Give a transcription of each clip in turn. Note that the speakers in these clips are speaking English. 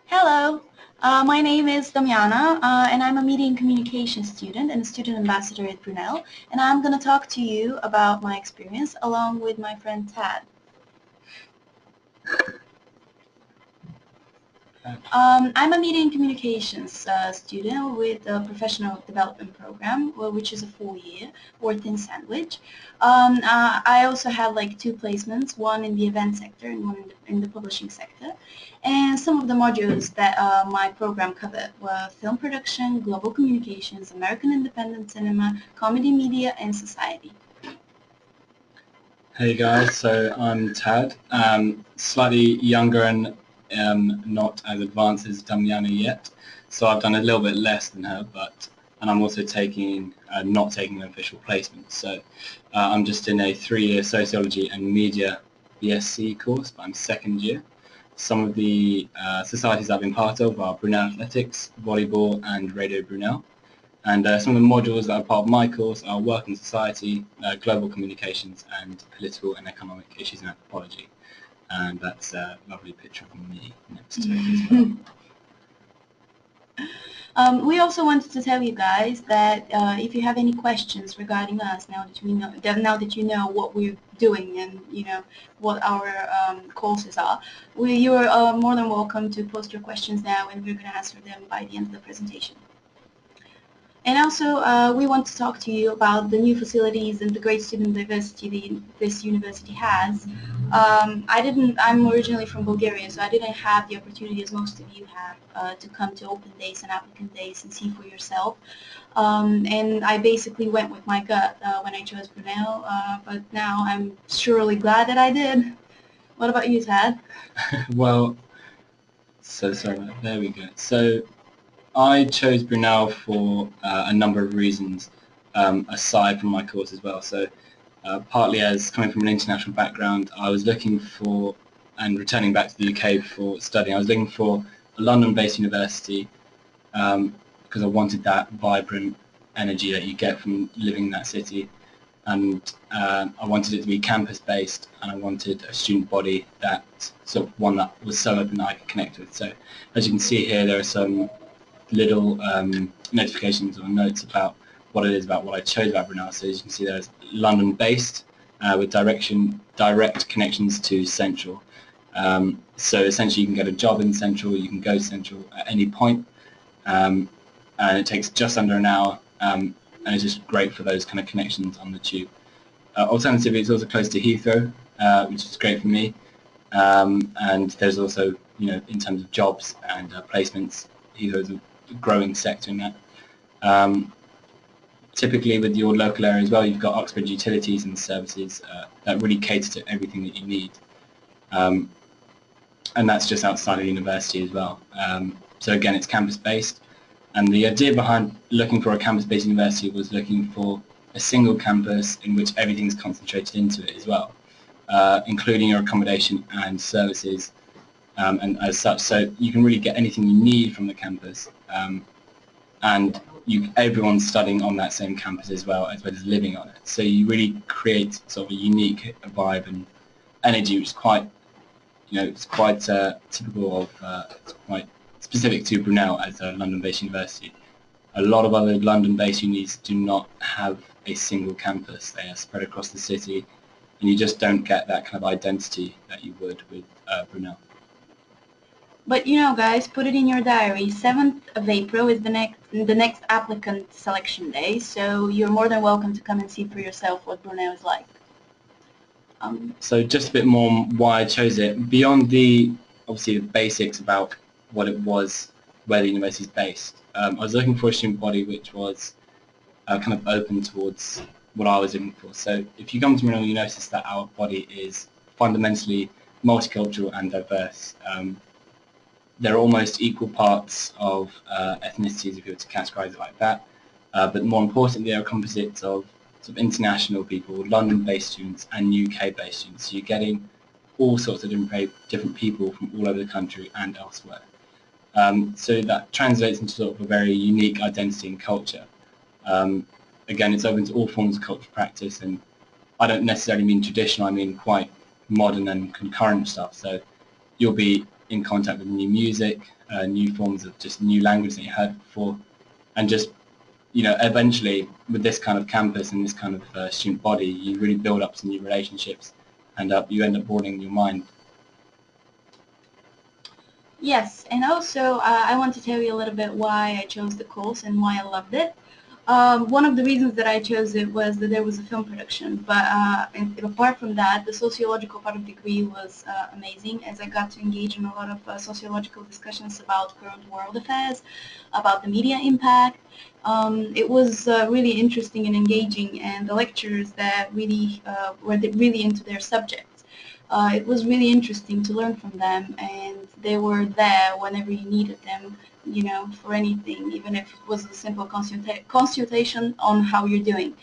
Hello, my name is Damiana, and I'm a Media and Communications student and a student ambassador at Brunel, and I'm going to talk to you about my experience along with my friend Tad. I'm a Media and Communications student with a professional development program, which is a 4-year or thin sandwich. I also had like 2 placements, one in the event sector and one in the publishing sector. And some of the modules that my program covered were film production, global communications, American independent cinema, comedy media, and society. Hey guys, so I'm Tad, slightly younger and not as advanced as Damiana yet, so I've done a little bit less than her, and I'm also not taking an official placement, so I'm just in a 3-year Sociology and Media BSC course, but I'm second year. Some of the societies I've been part of are Brunel Athletics, Volleyball and Radio Brunel. And some of the modules that are part of my course are Work and Society, Global Communications, and Political and Economic Issues and Anthropology. And that's a lovely picture of me next to it as well. We also wanted to tell you guys that if you have any questions regarding us, now that you know what we're doing and what our courses are, you're more than welcome to post your questions now, and we're going to answer them by the end of the presentation. And also, we want to talk to you about the new facilities and the great student diversity this university has. I'm originally from Bulgaria, so I didn't have the opportunity, as most of you have, to come to open days and applicant days and see for yourself. And I basically went with my gut when I chose Brunel, but now I'm surely glad that I did. What about you, Tad? Well, there we go. So I chose Brunel for a number of reasons, aside from my course as well. So partly as coming from an international background, I was looking for, and returning back to the UK for studying, I was looking for a London-based university because I wanted that vibrant energy that you get from living in that city. And I wanted it to be campus-based, and I wanted a student body that sort of one that was so open that I could connect with. So as you can see here, there are some little notifications or notes about what it is about what I chose about Brunel. So as you can see, there's London-based with direct connections to Central. So essentially, you can get a job in Central, you can go to Central at any point, and it takes just under an hour, and it's just great for those kind of connections on the tube. Alternatively, it's also close to Heathrow, which is great for me, and there's also, in terms of jobs and placements, Heathrow is a growing sector in that. Typically with your local area as well, you've got Oxford utilities and services that really cater to everything that you need. And that's just outside of university as well. So again, it's campus-based. And the idea behind looking for a campus-based university was looking for a single campus in which everything's concentrated into it as well, including your accommodation and services. And as such, so you can really get anything you need from the campus, and everyone's studying on that same campus as well as living on it. So you really create sort of a unique vibe and energy, which is quite, it's quite typical of, it's quite specific to Brunel as a London-based university. A lot of other London-based unis do not have a single campus. They are spread across the city, and you just don't get that kind of identity that you would with Brunel. But guys, put it in your diary. 7th of April is the next applicant selection day, so you're more than welcome to come and see for yourself what Brunel is like. So just a bit more on why I chose it. Beyond obviously the basics about what it was, where the university is based, I was looking for a student body which was kind of open towards what I was looking for. So if you come to Brunel, you notice that our body is fundamentally multicultural and diverse. There are almost equal parts of ethnicities, if you were to categorize it like that, but more importantly, there are composites of sort of international people, London-based students and UK-based students. So you're getting all sorts of different people from all over the country and elsewhere. So that translates into sort of a very unique identity and culture. Again, it's open to all forms of cultural practice, and I don't necessarily mean traditional, I mean quite modern and concurrent stuff. So you'll be in contact with new music, new forms of just new language that you heard before, and just, you know, eventually with this kind of campus and this kind of student body, you really build up some new relationships, and you end up broadening your mind. Yes, and also I want to tell you a little bit why I chose the course and why I loved it. One of the reasons that I chose it was that there was a film production, but and apart from that, the sociological part of the degree was amazing, as I got to engage in a lot of sociological discussions about current world affairs, about the media impact. It was really interesting and engaging, and the lecturers that really were really into their subjects. It was really interesting to learn from them, and they were there whenever you needed them, you know, for anything, even if it was a simple consultation on how you're doing.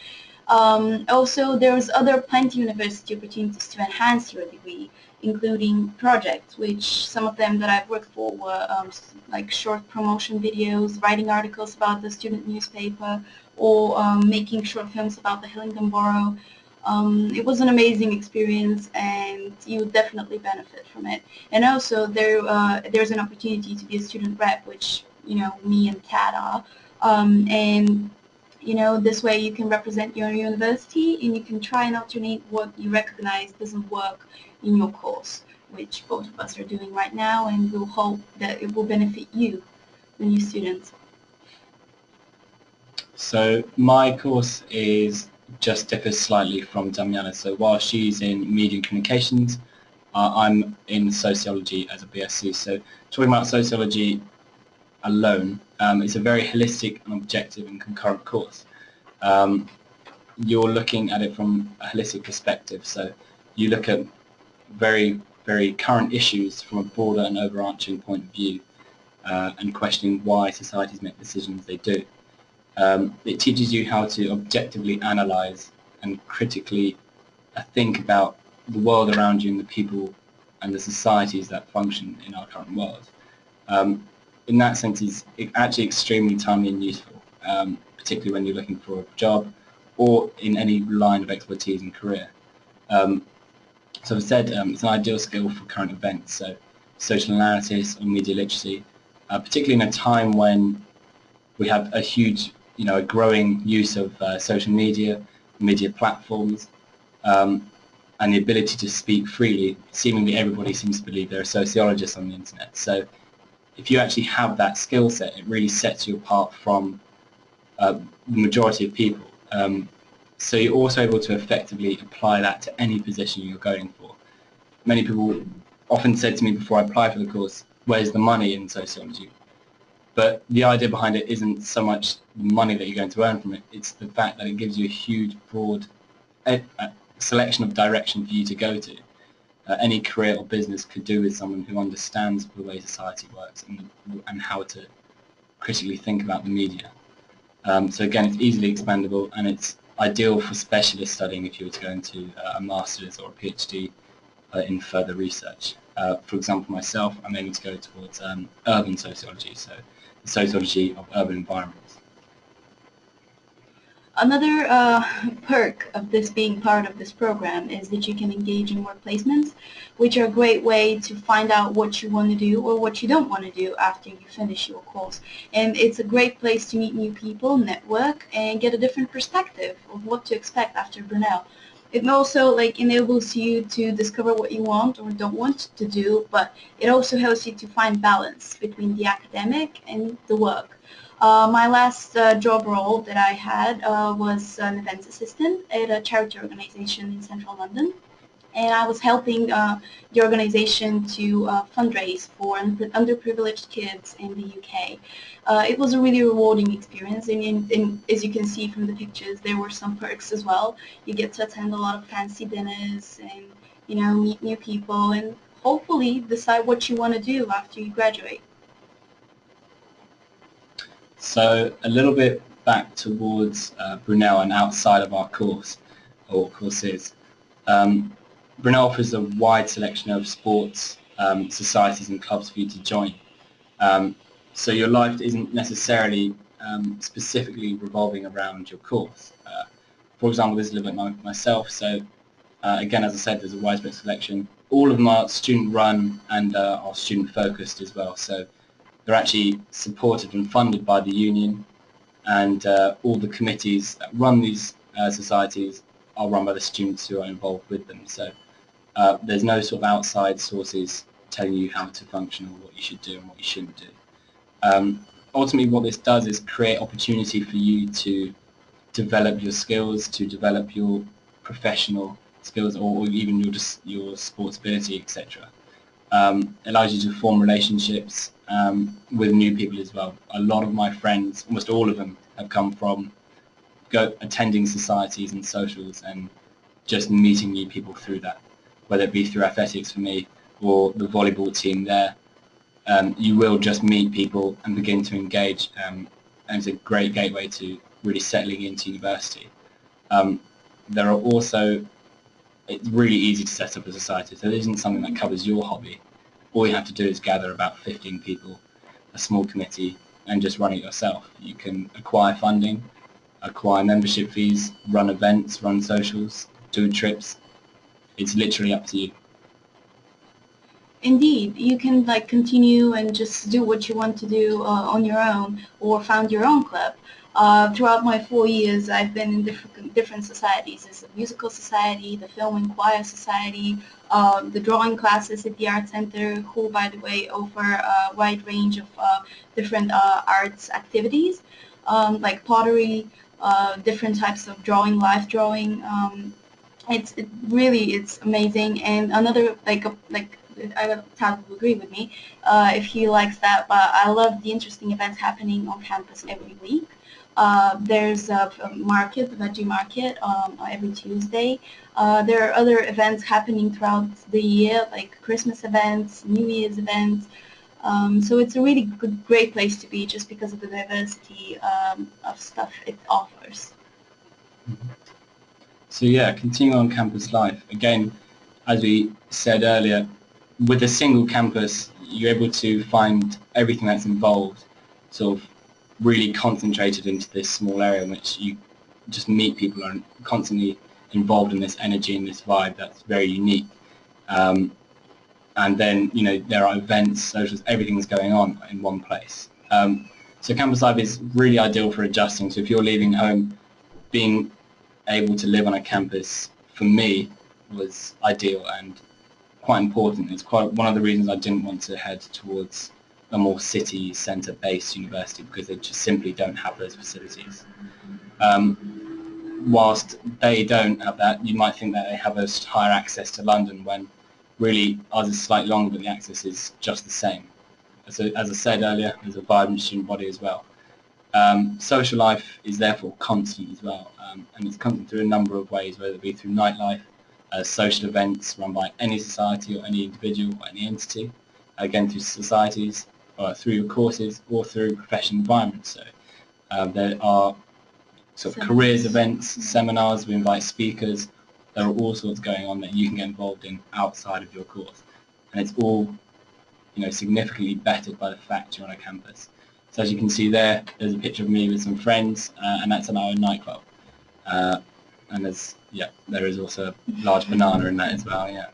Also, there's other plenty university opportunities to enhance your degree, including projects, which some of them that I've worked for were like short promotion videos, writing articles about the student newspaper, or making short films about the Hillingdon Borough. It was an amazing experience, and you definitely benefit from it. And also, there's an opportunity to be a student rep, which, you know, me and Kat are. And you know, this way you can represent your university, and you can try and alternate what you recognize doesn't work in your course, which both of us are doing right now, and we'll hope that it will benefit you, the new students. So my course is just differs slightly from Damiana. So while she's in media and communications, I'm in sociology as a BSc. So talking about sociology alone, it's a very holistic and objective and concurrent course. You're looking at it from a holistic perspective. So you look at very, very current issues from a broader and overarching point of view, and questioning why societies make decisions they do. It teaches you how to objectively analyze and critically think about the world around you and the people and the societies that function in our current world. In that sense, it's actually extremely timely and useful, particularly when you're looking for a job or in any line of expertise and career. So as I said, it's an ideal skill for current events, so social analysis or media literacy, particularly in a time when we have a huge, you know, a growing use of social media platforms, and the ability to speak freely. Seemingly everybody seems to believe they're a sociologist on the internet. So if you actually have that skill set, it really sets you apart from the majority of people. So you're also able to effectively apply that to any position you're going for. Many people often said to me before I applied for the course, where's the money in sociology? But the idea behind it isn't so much the money that you're going to earn from it, it's the fact that it gives you a huge, broad selection of direction for you to go to. Any career or business could do with someone who understands the way society works and how to critically think about the media. So again, it's easily expandable, and it's ideal for specialist studying if you were to go into a master's or a PhD in further research. For example, myself, I'm aiming to go towards urban sociology, so the sociology of urban environments. Another perk of this being part of this program is that you can engage in work placements, which are a great way to find out what you want to do or what you don't want to do after you finish your course. And it's a great place to meet new people, network, and get a different perspective of what to expect after Brunel. It also enables you to discover what you want or don't want to do, but it also helps you to find balance between the academic and the work. My last job role that I had was an events assistant at a charity organization in central London. And I was helping the organization to fundraise for underprivileged kids in the UK. It was a really rewarding experience, and as you can see from the pictures, there were some perks as well. You get to attend a lot of fancy dinners and, you know, meet new people and hopefully decide what you want to do after you graduate. So a little bit back towards Brunel and outside of our course or courses. Brunel offers a wide selection of sports, societies and clubs for you to join. So your life isn't necessarily specifically revolving around your course. For example, this is a little bit like myself. So again, as I said, there's a widespread selection. all of them are student-run and are student-focused as well. So they're actually supported and funded by the union, and all the committees that run these societies are run by the students who are involved with them. So there's no sort of outside sources telling you how to function or what you should do and what you shouldn't do. Ultimately, what this does is create opportunity for you to develop your skills, to develop your professional skills, or even your sports ability, etc. Allows you to form relationships with new people as well. A lot of my friends, almost all of them, have come from attending societies and socials and just meeting new people through that, whether it be through athletics for me or the volleyball team there. You will just meet people and begin to engage, and it's a great gateway to really settling into university. There are also, it's really easy to set up a society, so it isn't something that covers your hobby. All you have to do is gather about 15 people, a small committee, and just run it yourself. You can acquire funding, acquire membership fees, run events, run socials, do trips. It's literally up to you. Indeed, you can like continue and just do what you want to do on your own, or found your own club. Throughout my 4 years, I've been in different societies. There's a musical society, the film and choir society, the drawing classes at the art center, who, by the way, offer a wide range of different arts activities, like pottery, different types of drawing, life drawing. It's amazing. And another like Tad will agree with me if he likes that, but I love the interesting events happening on campus every week. There's a market, the veggie market, every Tuesday. There are other events happening throughout the year, like Christmas events, New Year's events. So it's a really great place to be, just because of the diversity of stuff it offers. So yeah, continuing on campus life. Again, as we said earlier, with a single campus, you're able to find everything that's involved sort of really concentrated into this small area in which you just meet people and are constantly involved in this energy and this vibe that's very unique. And then, you know, there are events, socials, everything's going on in one place. So campus life is really ideal for adjusting. So if you're leaving home, being able to live on a campus, for me, was ideal and quite important. It's quite one of the reasons I didn't want to head towards a more city centre based university, because they just simply don't have those facilities. Whilst they don't have that, you might think that they have a higher access to London, when really ours is slightly longer, but the access is just the same. So as I said earlier, there's a vibrant student body as well. Social life is therefore constant as well, and it's constant through a number of ways, whether it be through nightlife, social events run by any society or any individual or any entity, again through societies, or through your courses, or through professional environments. So there are sort of careers events, seminars, we invite speakers. There are all sorts going on that you can get involved in outside of your course, and it's all, you know, significantly bettered by the fact you're on a campus. So as you can see there's a picture of me with some friends, and that's at our nightclub. And there is also a large banana in that as well, yeah.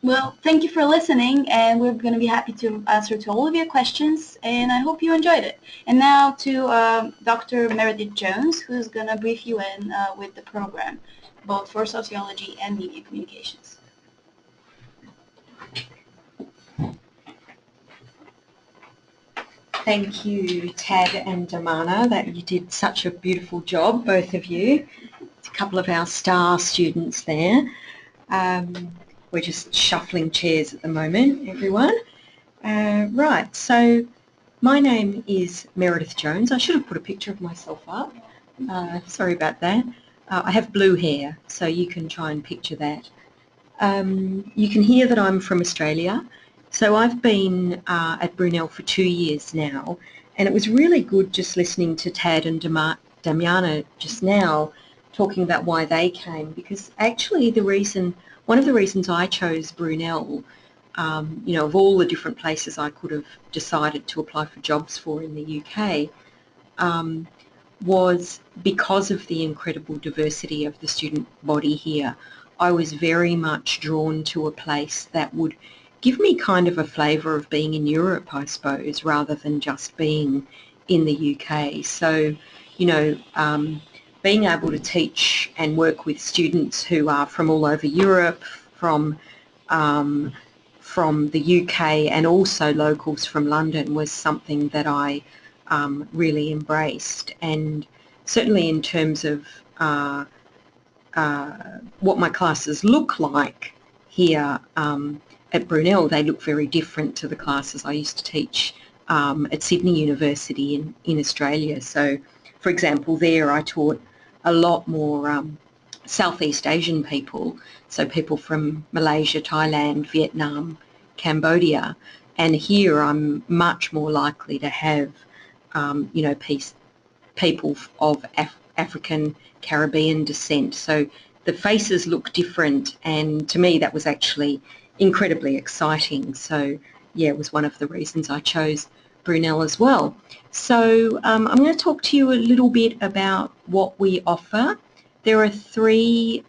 Well, thank you for listening, and we're going to be happy to answer to all of your questions, and I hope you enjoyed it. And now to Dr. Meredith Jones, who's going to brief you in with the program, both for sociology and media communications. Thank you, Tad and Damana, that you did such a beautiful job, both of you. It's a couple of our star students there. We're just shuffling chairs at the moment, everyone. Right, so my name is Meredith Jones. I should have put a picture of myself up. Sorry about that. I have blue hair, so you can try and picture that. You can hear that I'm from Australia. So I've been at Brunel for 2 years now, and it was really good just listening to Tad and Damiana just now talking about why they came, because actually one of the reasons I chose Brunel, you know, of all the different places I could have decided to apply for jobs for in the UK, was because of the incredible diversity of the student body here. I was very much drawn to a place that would give me kind of a flavour of being in Europe, I suppose, rather than just being in the UK. So, you know, being able to teach and work with students who are from all over Europe, from the UK, and also locals from London was something that I really embraced. And certainly in terms of what my classes look like here at Brunel, they look very different to the classes I used to teach at Sydney University in Australia. So, for example, there I taught a lot more Southeast Asian people, so people from Malaysia, Thailand, Vietnam, Cambodia, and here I'm much more likely to have, you know, people of African Caribbean descent. So the faces look different, and to me that was actually incredibly exciting. So yeah, it was one of the reasons I chose Brunel as well. So I'm going to talk to you a little bit about what we offer. There are 3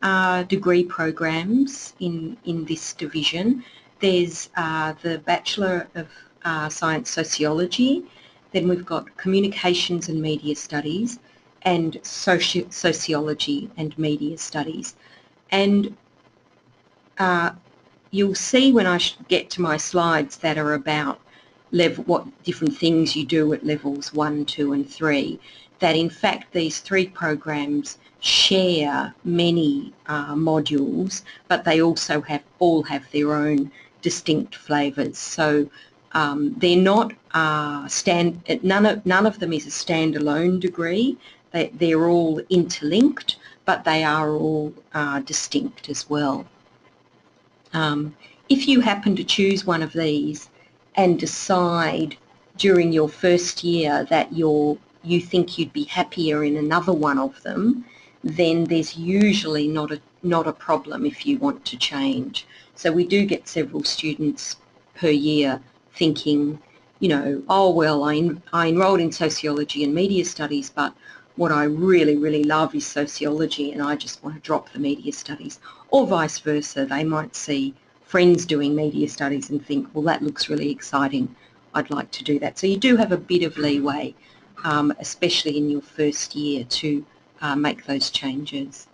degree programs in this division. There's the Bachelor of Science Sociology, then we've got Communications and Media Studies, and Sociology and Media Studies. And you'll see when I get to my slides that are about what different things you do at levels 1, 2 and 3, that in fact these 3 programs share many modules, but they also all have their own distinct flavours. So they're not none of them is a standalone degree. They're all interlinked, but they are all distinct as well. If you happen to choose one of these and decide during your first year that you think you'd be happier in another one of them, then there's usually not a problem if you want to change. So we do get several students per year thinking, you know, oh well, I enrolled in Sociology and Media Studies, but what I really, really love is sociology and I just want to drop the media studies. Or vice versa, they might see friends doing media studies and think, well, that looks really exciting, I'd like to do that. So you do have a bit of leeway, especially in your first year, to make those changes.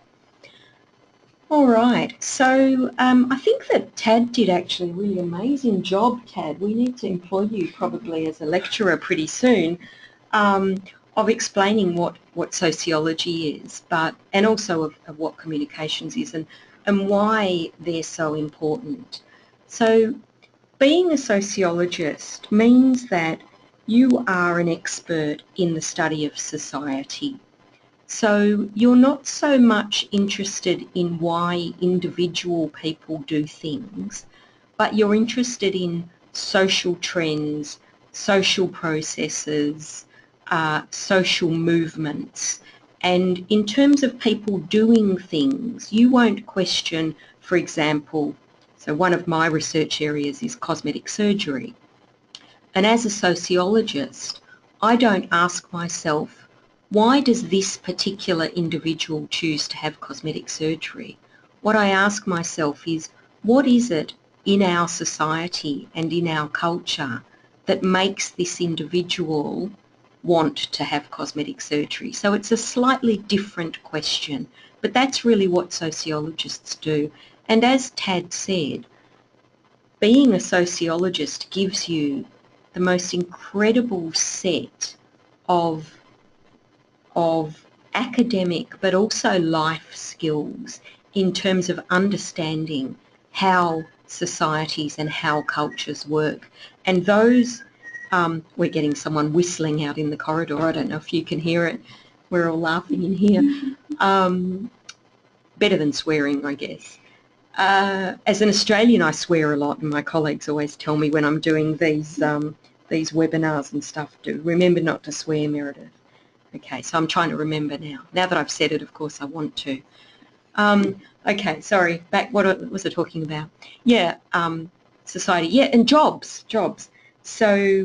All right, so I think that Tad did actually a really amazing job, Tad. We need to employ you probably as a lecturer pretty soon, of explaining what sociology is, and also of what communications is and why they're so important. So being a sociologist means that you are an expert in the study of society. So you're not so much interested in why individual people do things, but you're interested in social trends, social processes, social movements. And in terms of people doing things, you won't question, for example, so one of my research areas is cosmetic surgery. And as a sociologist, I don't ask myself, why does this particular individual choose to have cosmetic surgery? What I ask myself is, what is it in our society and in our culture that makes this individual want to have cosmetic surgery? So it's a slightly different question, but that's really what sociologists do. And as Tad said, being a sociologist gives you the most incredible set of academic but also life skills in terms of understanding how societies and how cultures work. And those, we're getting someone whistling out in the corridor. I don't know if you can hear it. We're all laughing in here. Better than swearing, I guess. As an Australian, I swear a lot, and my colleagues always tell me when I'm doing these webinars and stuff, do remember not to swear, Meredith. Okay, so I'm trying to remember now. Now that I've said it, of course, I want to. Okay, sorry, back, what was I talking about? Yeah, society, yeah, and jobs. So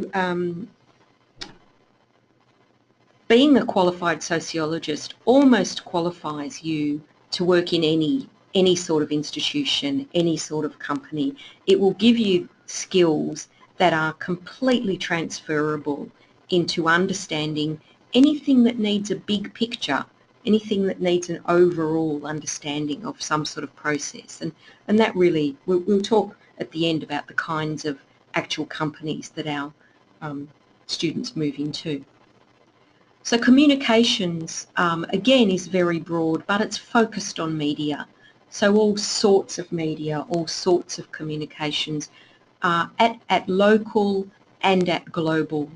being a qualified sociologist almost qualifies you to work in any sort of institution, any sort of company. It will give you skills that are completely transferable into understanding anything that needs a big picture, anything that needs an overall understanding of some sort of process. And that really, we'll talk at the end about the kinds of actual companies that our students move into. So communications, again, is very broad, but it's focused on media. So all sorts of media, all sorts of communications at local and at global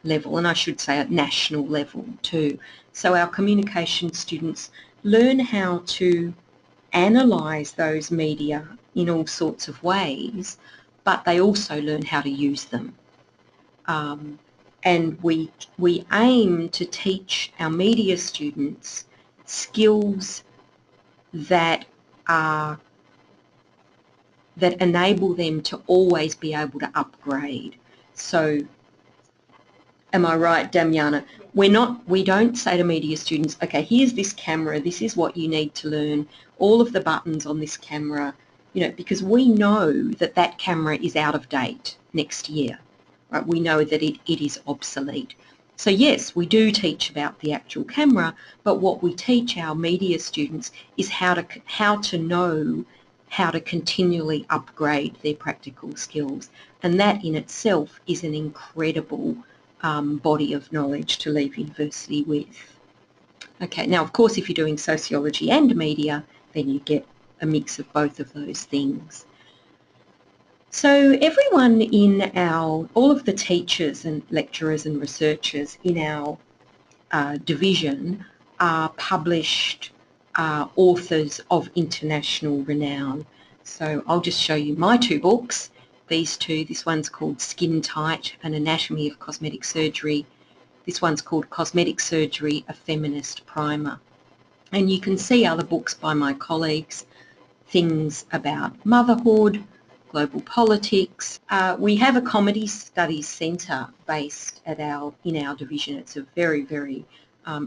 level, and I should say at national level too. So our communication students learn how to analyse those media in all sorts of ways, but they also learn how to use them. And we aim to teach our media students skills that enable them to always be able to upgrade. So, am I right, Damiana? We don't say to media students, okay, here's this camera, this is what you need to learn, all of the buttons on this camera, you know, because we know that that camera is out of date next year. Right? We know that it is obsolete. So yes, we do teach about the actual camera, but what we teach our media students is how to know how to continually upgrade their practical skills. And that in itself is an incredible body of knowledge to leave university with. Okay, now of course if you're doing sociology and media, then you get a mix of both of those things. So everyone in all of the teachers and lecturers and researchers in our division are published authors of international renown. So I'll just show you my two books, these two. This one's called Skin Tight, An Anatomy of Cosmetic Surgery. This one's called Cosmetic Surgery, A Feminist Primer. And you can see other books by my colleagues, things about motherhood, global politics. We have a comedy studies centre based in our division. It's a very, very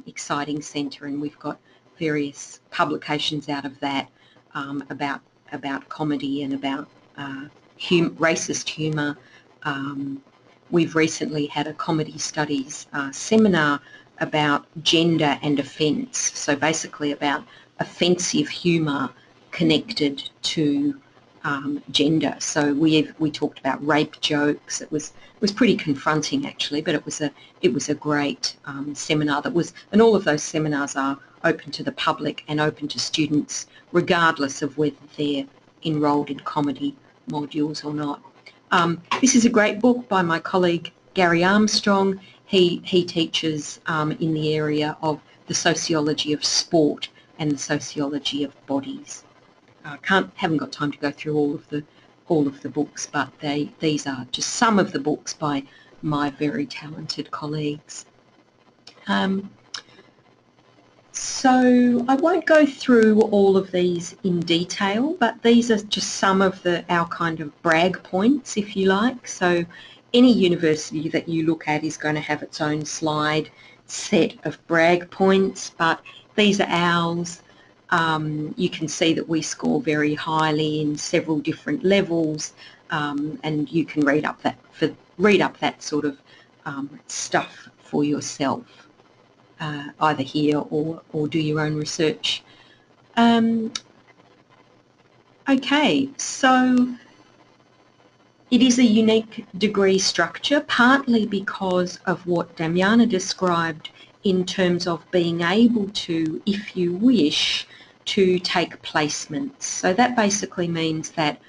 exciting centre, and we've got various publications out of that about comedy and about racist humour. We've recently had a comedy studies seminar about gender and offence, so basically about offensive humour connected to gender. So we talked about rape jokes. It was pretty confronting actually, but it was a great seminar and all of those seminars are open to the public and open to students regardless of whether they're enrolled in comedy modules or not. This is a great book by my colleague Gary Armstrong. He teaches in the area of the sociology of sport and the sociology of bodies. Haven't got time to go through all of the books, but these are just some of the books by my very talented colleagues. So I won't go through all of these in detail, but these are just some of our kind of brag points, if you like. So any university that you look at is going to have its own slide set of brag points, but these are ours. You can see that we score very highly in several different levels, and you can read up that sort of stuff for yourself, either here or do your own research. Okay, so it is a unique degree structure, partly because of what Damiana described in terms of being able to, if you wish, to take placements. So that basically means that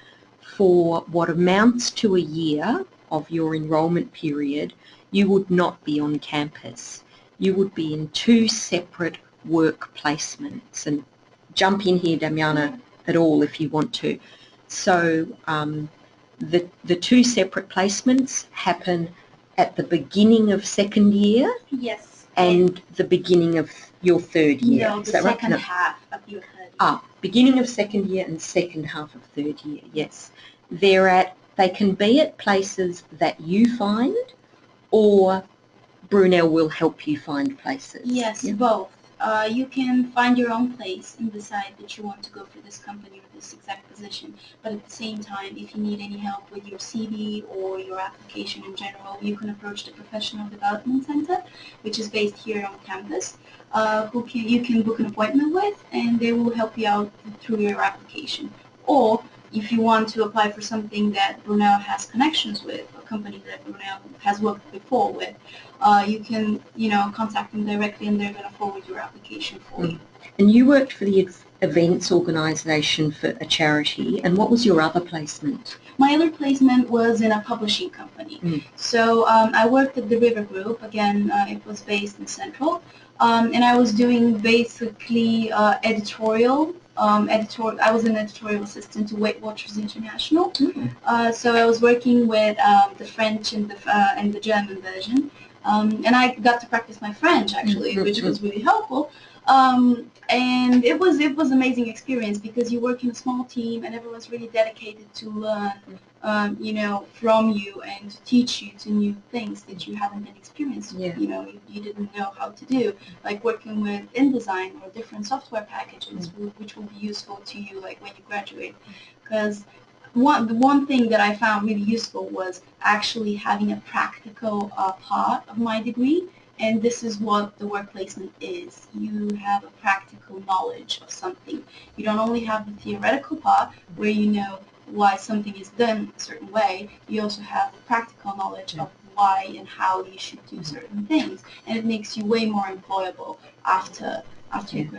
for what amounts to a year of your enrolment period, you would not be on campus. You would be in two separate work placements. And jump in here, Damiana, at all if you want to. So the two separate placements happen at the beginning of second year. Yes. And the beginning of your third year. No, the second half of your third year. Beginning of second year and second half of third year, yes. They can be at places that you find, or Brunel will help you find places. Yes, both. you can find your own place and decide that you want to go for this company or this exact position. But at the same time, if you need any help with your CV or your application in general, you can approach the Professional Development Center, which is based here on campus, you can book an appointment with, and they will help you out through your application. Or if you want to apply for something that Brunel has connections with, a company that Brunel has worked before with, you can, contact them directly, and they're going to forward your application for you. And you worked for the events organisation for a charity, and what was your other placement? My other placement was in a publishing company. So I worked at the River Group. Again, it was based in Central, and I was doing basically editorial. I was an editorial assistant to Weight Watchers International. So I was working with the French and the German version, and I got to practice my French actually, which was really helpful. And it was amazing experience because you work in a small team and everyone's really dedicated to learn, from you and to teach you to new things that you haven't been experienced. Yeah. You didn't know how to do, like working with InDesign or different software packages, which will be useful to you like when you graduate. Because the one thing that I found really useful was actually having a practical part of my degree. And this is what the work placement is. You have a practical knowledge of something. You don't only have the theoretical part where you know why something is done a certain way. You also have the practical knowledge of why and how you should do certain things. And it makes you way more employable after you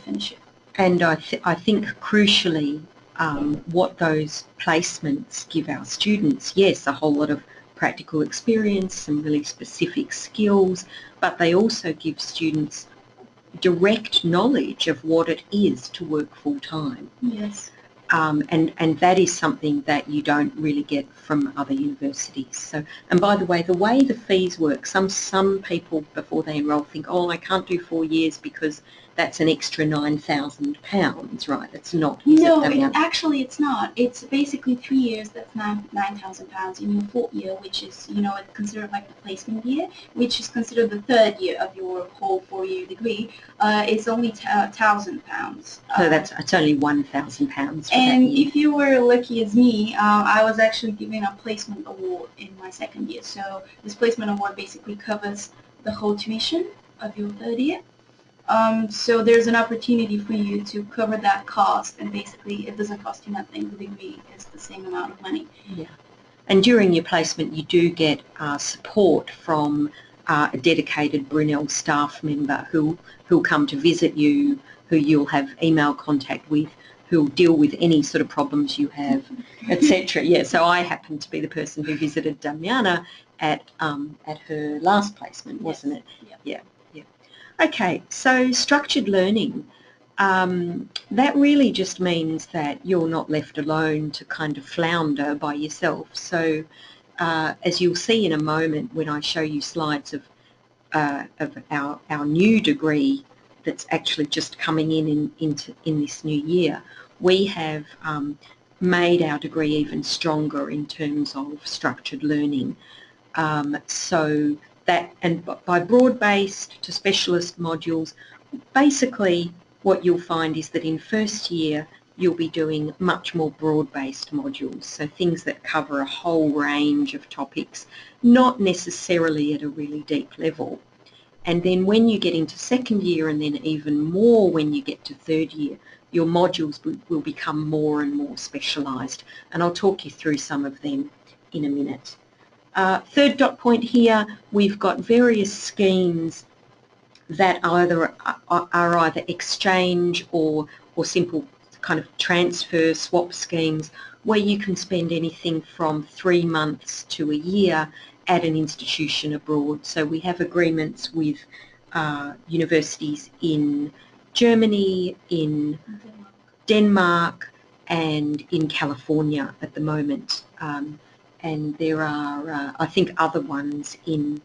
finish it. And I think crucially, what those placements give our students, yes, a whole lot of practical experience, some really specific skills, but they also give students direct knowledge of what it is to work full-time. Yes. And that is something that you don't really get from other universities. So, and by the way the fees work, some people before they enrol think, oh, I can't do 4 years because that's an extra £9,000, right? It's not. No, actually it's not. It's basically 3 years, that's £9,000. In your 4th year, which is, considered like the placement year, which is considered the 3rd year of your whole 4-year degree, it's only £1,000. So it's only £1,000. And if you were lucky as me, I was actually given a placement award in my 2nd year. So this placement award basically covers the whole tuition of your 3rd year. So there's an opportunity for you to cover that cost, and basically it doesn't cost you nothing. The degree is the same amount of money. Yeah. And during your placement you do get support from a dedicated Brunel staff member who'll come to visit you, who you'll have email contact with, who'll deal with any sort of problems you have, etc. Yeah, so I happened to be the person who visited Damiana at her last placement, wasn't it? Yeah. Yeah. Okay, so structured learning, that really just means that you're not left alone to kind of flounder by yourself. So as you'll see in a moment when I show you slides of our new degree that's actually just coming in this new year, we have made our degree even stronger in terms of structured learning. So that, and by broad-based to specialist modules, basically what you'll find is that in 1st year you'll be doing much more broad-based modules, so things that cover a whole range of topics, not necessarily at a really deep level. And then when you get into 2nd year, and then even more when you get to 3rd year, your modules will become more and more specialised, and I'll talk you through some of them in a minute. 3rd dot point here, we've got various schemes that are either exchange or simple kind of transfer swap schemes, where you can spend anything from 3 months to a year at an institution abroad. So we have agreements with universities in Germany, in Denmark, and in California at the moment. And there are, I think, other ones in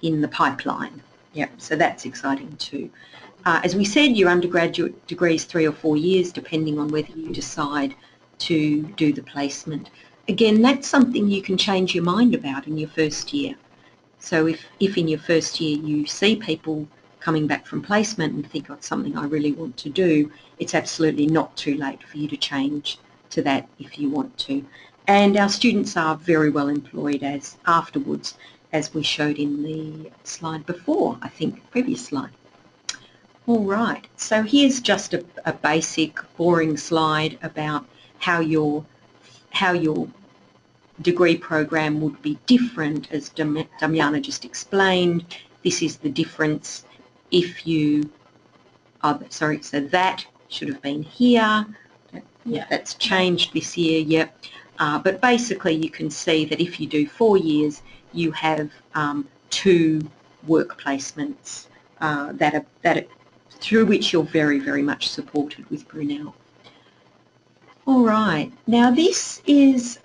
the pipeline. Yeah, so that's exciting too. As we said, your undergraduate degree is 3 or 4 years, depending on whether you decide to do the placement. Again, that's something you can change your mind about in your 1st year. So if in your 1st year you see people coming back from placement and think, oh, it's something I really want to do, it's absolutely not too late for you to change to that if you want to. And our students are very well employed as afterwards, as we showed in the slide before, I think, previous slide. All right, so here's just a basic, boring slide about how your degree program would be different, as Damiana just explained. This is the difference if you, sorry, so that should have been here. Yeah. That's changed this year, yep. But basically you can see that if you do 4 years, you have 2 work placements through which you're very, very much supported with Brunel. All right, now this is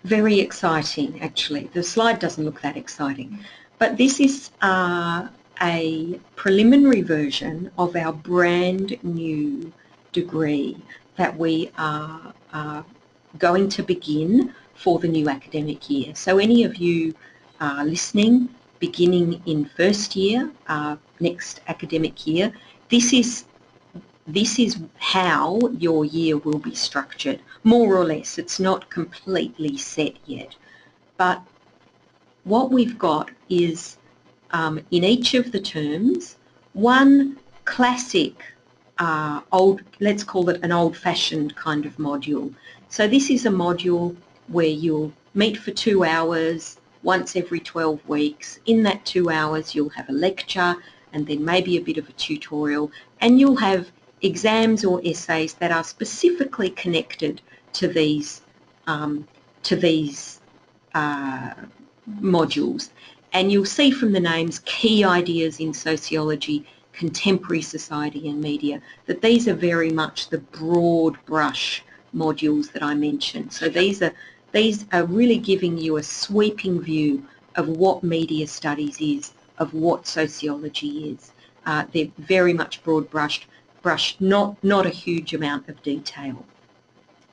very exciting, actually. The slide doesn't look that exciting, but this is a preliminary version of our brand new degree that we are going to begin for the new academic year. So any of you listening, beginning in first year, next academic year, this is how your year will be structured, more or less. It's not completely set yet. But what we've got is, in each of the terms, one classic, let's call it an old-fashioned kind of module. So this is a module where you'll meet for 2 hours, once every 12 weeks. In that 2 hours, you'll have a lecture and then maybe a bit of a tutorial, and you'll have exams or essays that are specifically connected to these modules. And you'll see from the names, key ideas in sociology, contemporary society and media, that these are very much the broad brush modules that I mentioned. So these are really giving you a sweeping view of what media studies is, of what sociology is. They're very much broad brushed, not a huge amount of detail.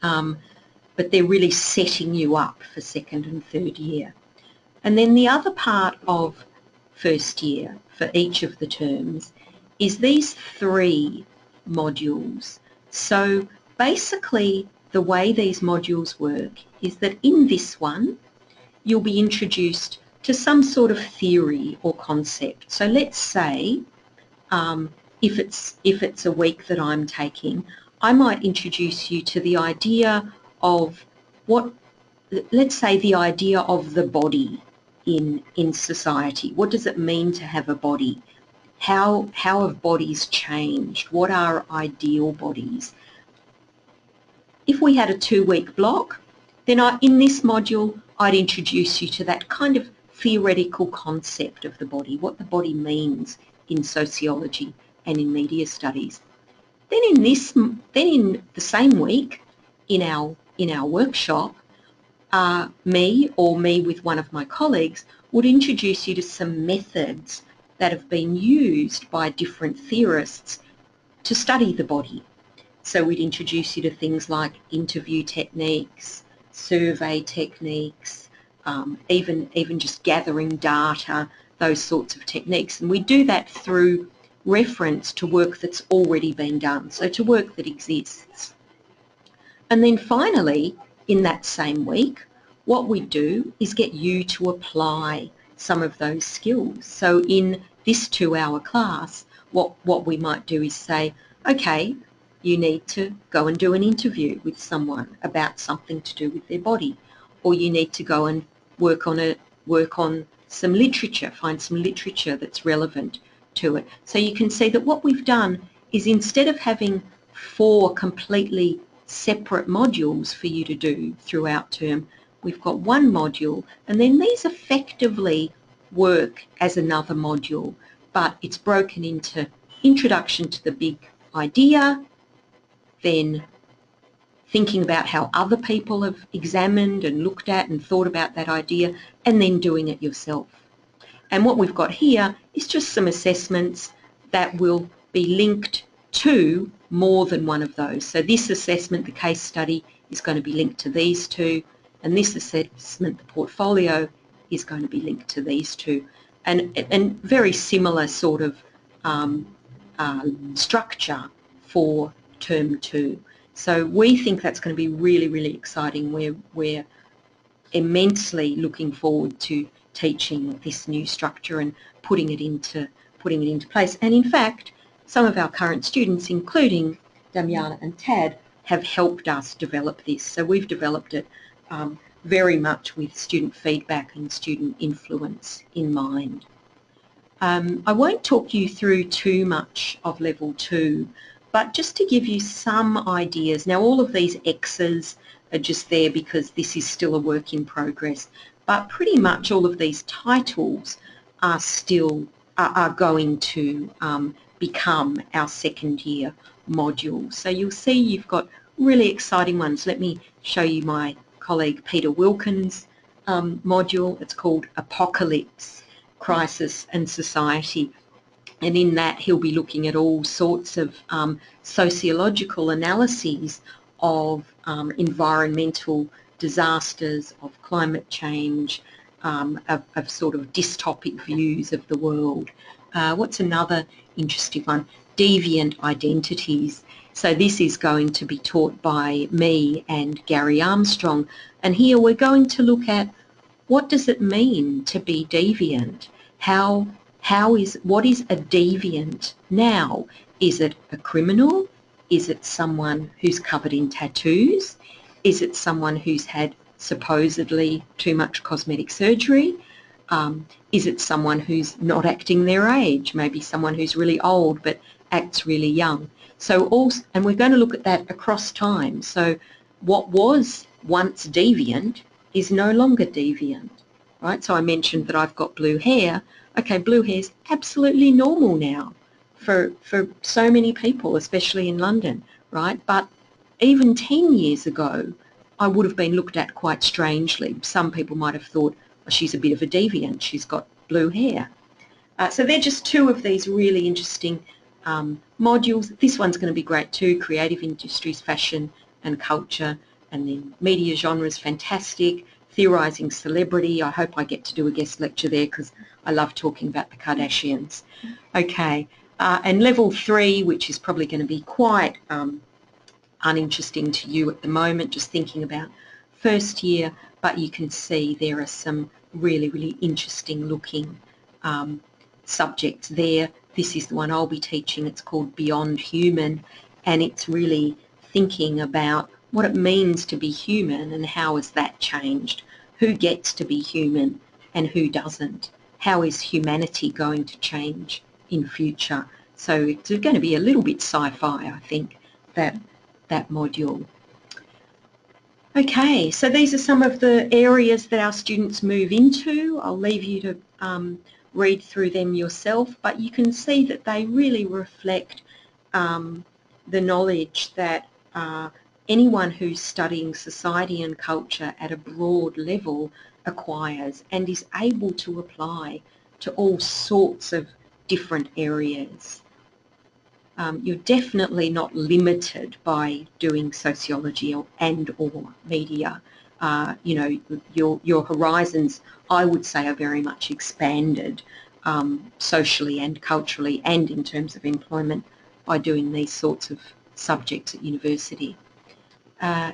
But they're really setting you up for second and third year. And then the other part of first year for each of the terms is these 3 modules. So basically the way these modules work is that in this one you'll be introduced to some sort of theory or concept. So let's say if it's a week that I'm taking, I might introduce you to the idea of let's say the idea of the body in society. What does it mean to have a body? How have bodies changed? What are ideal bodies? If we had a 2-week block, then in this module I'd introduce you to that kind of theoretical concept of the body, what the body means in sociology and in media studies. Then in the same week, in our workshop, me with one of my colleagues would introduce you to some methods that have been used by different theorists to study the body. So we'd introduce you to things like interview techniques, survey techniques, even just gathering data, those sorts of techniques. And we do that through reference to work that's already been done, so to work that exists. And then finally, in that same week, what we do is get you to apply some of those skills. So in this 2-hour class, what we might do is say, okay, you need to go and do an interview with someone about something to do with their body, or you need to go and work on some literature, find some literature that's relevant to it. So you can see that what we've done is, instead of having 4 completely separate modules for you to do throughout term, we've got one module, and then these effectively work as another module, but it's broken into introduction to the big idea, then thinking about how other people have examined and looked at and thought about that idea, and then doing it yourself. And what we've got here is just some assessments that will be linked to more than one of those. So this assessment, the case study, is going to be linked to these 2, and this assessment, the portfolio, is going to be linked to these 2. and very similar sort of structure for term 2. So we think that's going to be really, really exciting. We're immensely looking forward to teaching this new structure and putting it into place. And in fact, some of our current students, including Damiana and Tad, have helped us develop this. So we've developed it very much with student feedback and student influence in mind. I won't talk you through too much of level 2, but just to give you some ideas. Now all of these X's are just there because this is still a work in progress, but pretty much all of these titles are still going to become our second year module. So you'll see you've got really exciting ones. Let me show you my colleague Peter Wilkins' module. It's called Apocalypse, Crisis and Society. And in that he'll be looking at all sorts of sociological analyses of environmental disasters, of climate change, of sort of dystopic views of the world. What's another interesting one? Deviant identities. So this is going to be taught by me and Gary Armstrong. And here we're going to look at what does it mean to be deviant? What is a deviant now? Is it a criminal? Is it someone who's covered in tattoos? Is it someone who's had supposedly too much cosmetic surgery? Is it someone who's not acting their age? Maybe someone who's really old but acts really young. And we're going to look at that across time. So what was once deviant is no longer deviant, right? So I mentioned that I've got blue hair. Okay, blue hair is absolutely normal now for so many people, especially in London, right? But even 10 years ago, I would have been looked at quite strangely. Some people might have thought, oh, she's a bit of a deviant, she's got blue hair. So they're just two of these really interesting modules. This one's going to be great too, creative industries, fashion and culture, and then media genres, fantastic. Theorising celebrity, I hope I get to do a guest lecture there because I love talking about the Kardashians. Okay, and level 3, which is probably going to be quite uninteresting to you at the moment, just thinking about first year, but you can see there are some really, really interesting looking subjects there. This is the one I'll be teaching. It's called Beyond Human, and it's really thinking about what it means to be human and how has that changed. Who gets to be human and who doesn't? How is humanity going to change in future? So it's going to be a little bit sci-fi, I think, that module. Okay, so these are some of the areas that our students move into. I'll leave you to read through them yourself, but you can see that they really reflect the knowledge that anyone who's studying society and culture at a broad level acquires and is able to apply to all sorts of different areas. You're definitely not limited by doing sociology or media. You know, your horizons, I would say, are very much expanded socially and culturally and in terms of employment by doing these sorts of subjects at university.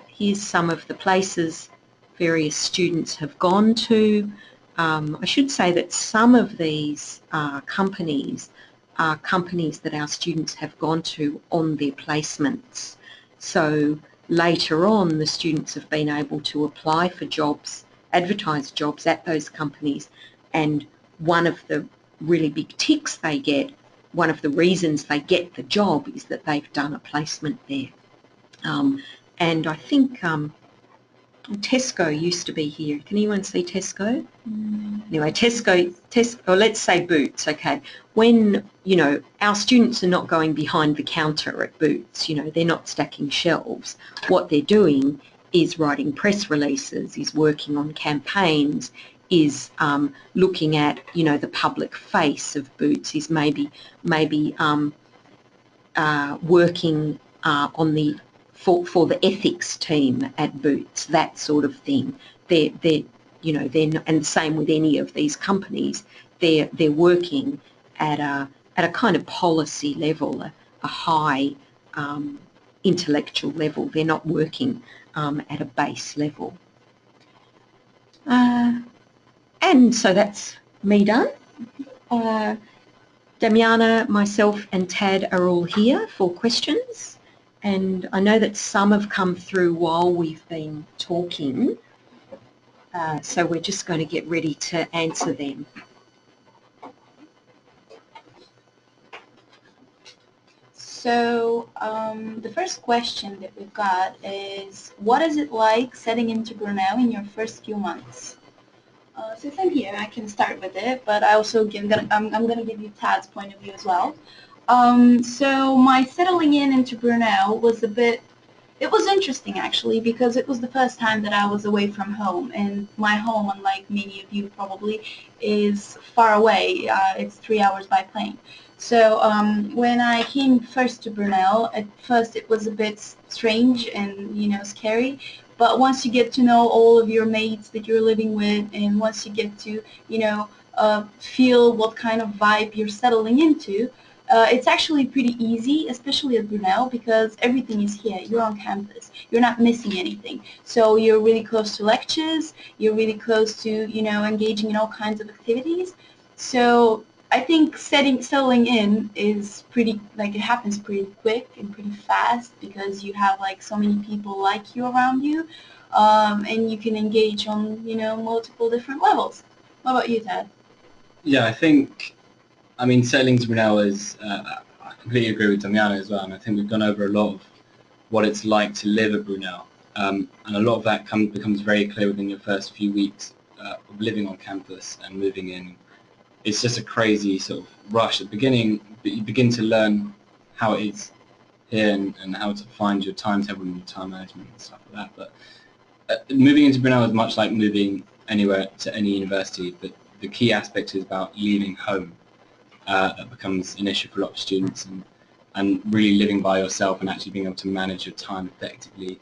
Here's some of the places various students have gone to. I should say that some of these companies are companies that our students have gone to on their placements. So later on, the students have been able to apply for jobs, advertise jobs at those companies, and one of the really big ticks they get, one of the reasons they get the job is that they've done a placement there. And I think Tesco used to be here. Can anyone see Tesco? Anyway, Tesco, or let's say Boots, okay. When, you know, our students are not going behind the counter at Boots, you know, they're not stacking shelves. What they're doing is writing press releases, is working on campaigns, is looking at, you know, the public face of Boots, is maybe working on the for the ethics team at Boots, that sort of thing. They're you know, and the same with any of these companies, they're working at a kind of policy level, a high intellectual level. They're not working at a base level. And so that's me done. Damiana, myself and Tad are all here for questions, and I know that some have come through while we've been talking, so we're just going to get ready to answer them. So the first question that we've got is, what is it like settling into Brunel in your first few months? Since I'm here, I can start with it, but I also I'm going to give you Tad's point of view as well. So my settling into Brunel was it was interesting actually, because it was the first time that I was away from home, and my home, unlike many of you probably, is far away. It's 3 hours by plane. So when I came first to Brunel, at first it was a bit strange and, you know, scary. But once you get to know all of your mates that you're living with, and once you get to, you know, feel what kind of vibe you're settling into, it's actually pretty easy, especially at Brunel, because everything is here. You're on campus. You're not missing anything. So you're really close to lectures. You're really close to, you know, engaging in all kinds of activities. So I think settling in is pretty, like, it happens pretty quick and pretty fast, because you have like so many people like you around you, and you can engage on, you know, multiple different levels. What about you, Ted? Yeah, I mean, settling to Brunel is, I completely agree with Damiana as well, and I think we've gone over a lot of what it's like to live at Brunel, and a lot of that becomes very clear within your first few weeks of living on campus and moving in. It's just a crazy sort of rush at the beginning, but you begin to learn how it is here, and how to find your timetable and your time management and stuff like that. But moving into Brunel is much like moving anywhere to any university, but the key aspect is about leaving home. That becomes an issue for a lot of students, and really living by yourself and actually being able to manage your time effectively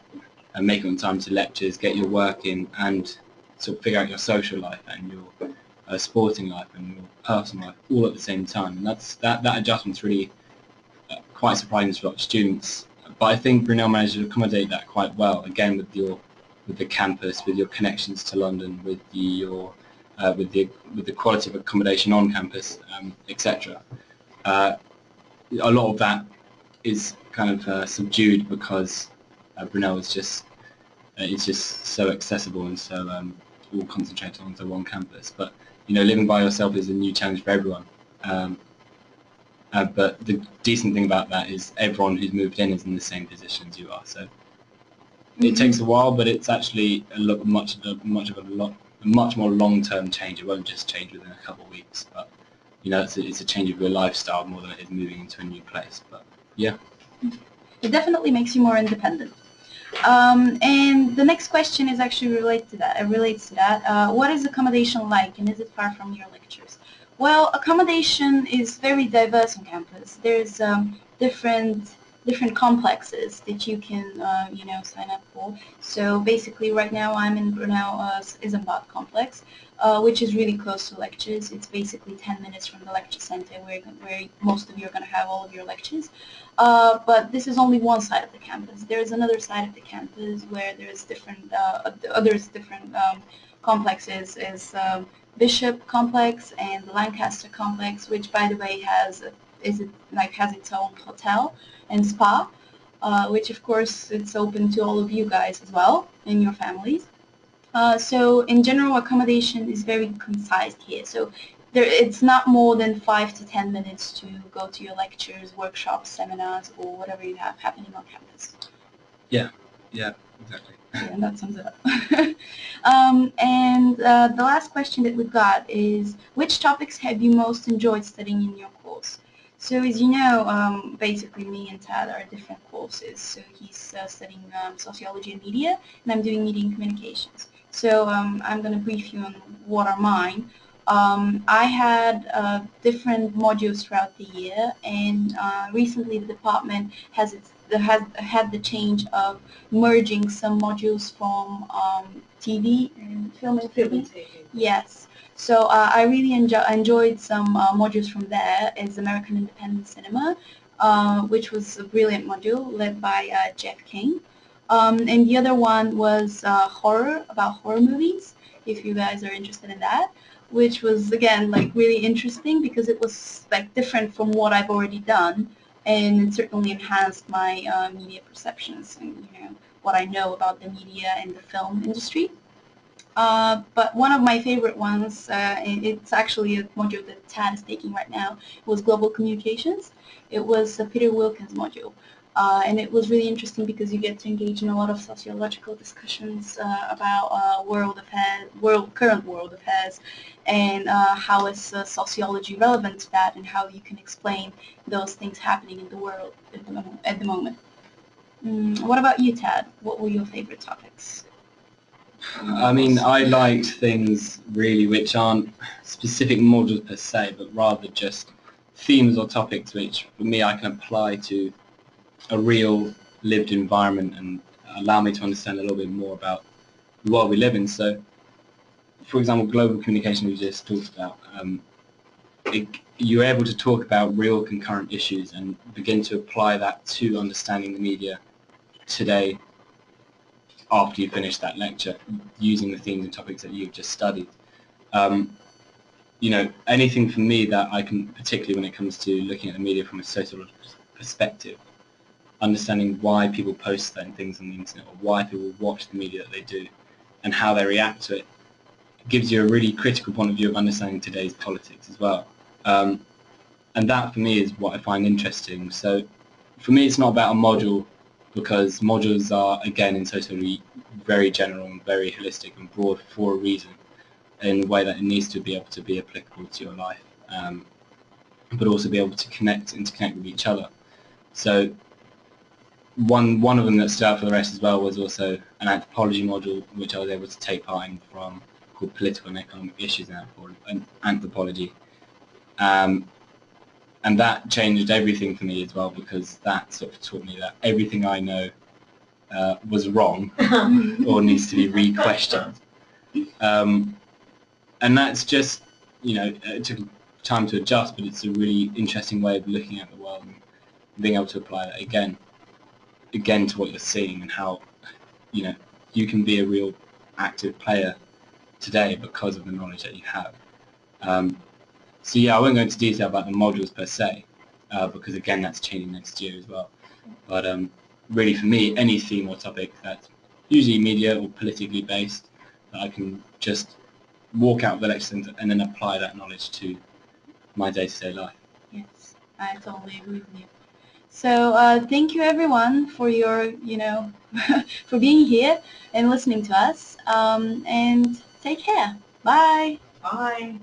and make it on time to lectures, get your work in, and sort of figure out your social life and your sporting life and your personal life all at the same time. And that adjustment's really quite surprising to a lot of students. But I think Brunel managed to accommodate that quite well, again with the campus, with your connections to London, with the quality of accommodation on campus, etc. A lot of that is kind of subdued because Brunel is just it's just so accessible and so all concentrated onto one campus. But you know, living by yourself is a new challenge for everyone. But the decent thing about that is everyone who's moved in is in the same position as you are. So it takes a while, but it's actually much more long-term change. It won't just change within a couple of weeks, but you know, it's a change of your lifestyle more than it is moving into a new place. But yeah, It definitely makes you more independent. And the next question is actually related to that. It relates to that. What is accommodation like, and is it far from your lectures? Well, accommodation is very diverse on campus. There's different complexes that you can you know, sign up for. So basically, right now I'm in Brunel Isambard complex, which is really close to lectures. It's basically 10 minutes from the lecture center, where most of you are going to have all of your lectures. But this is only one side of the campus. There's another side of the campus where there's different complexes. Is Bishop complex and the Lancaster complex, which by the way has its own hotel and spa, which of course it's open to all of you guys as well and your families. So in general, accommodation is very concise here. So it's not more than 5 to 10 minutes to go to your lectures, workshops, seminars, or whatever you have happening on campus. yeah, exactly. Yeah, and that sums it up. And the last question that we've got is, which topics have you most enjoyed studying in your course? So as you know, basically me and Tad are different courses. So he's studying Sociology and Media, and I'm doing Media and Communications. So I'm going to brief you on what are mine. I had different modules throughout the year, and recently the department has had the change of merging some modules from TV and film and TV. Yes. So I really enjoyed some modules from there. Is American Independent Cinema, which was a brilliant module led by Jeff King. And the other one was horror, about horror movies, if you guys are interested in that, which was, again, like really interesting because it was like different from what I've already done, and it certainly enhanced my media perceptions and, what I know about the media and the film industry. But one of my favorite ones, it's actually a module that Tad is taking right now, was Global Communications. It was a Peter Wilkins module. And it was really interesting because you get to engage in a lot of sociological discussions about current world affairs, and how is sociology relevant to that, and how you can explain those things happening in the world at the moment. What about you, Tad? What were your favorite topics? I mean, I liked things really which aren't specific modules per se, but rather just themes or topics which, for me, I can apply to a real lived environment and allow me to understand a little bit more about the world we live in. So, for example, global communication we just talked about, you're able to talk about real concurrent issues and begin to apply that to understanding the media today after you finish that lecture, using the themes and topics that you've just studied. Anything for me that I can, particularly when it comes to looking at the media from a social perspective, understanding why people post certain things on the internet or why people watch the media that they do and how they react to it, gives you a really critical point of view of understanding today's politics as well. And that for me is what I find interesting. So for me it's not about a module, because modules are, again, in sociology very general and very holistic and broad for a reason, in a way that it needs to be able to be applicable to your life, but also be able to interconnect with each other. So one of them that stood out for the rest as well was also an anthropology module, which I was able to take part in, from called Political and Economic Issues in Anthropology. And that changed everything for me as well, because that sort of taught me that everything I know was wrong or needs to be re-questioned. And that's just, it took time to adjust, but it's a really interesting way of looking at the world and being able to apply that again to what you're seeing, and how, you can be a real active player today because of the knowledge that you have. So yeah, I won't go into detail about the modules per se, because again that's changing next year as well. But really for me, any theme or topic that's usually media or politically based, that I can just walk out of the lecture and then apply that knowledge to my day-to-day life. Yes, I totally agree with you. So thank you everyone for your, for being here and listening to us, and take care. Bye. Bye.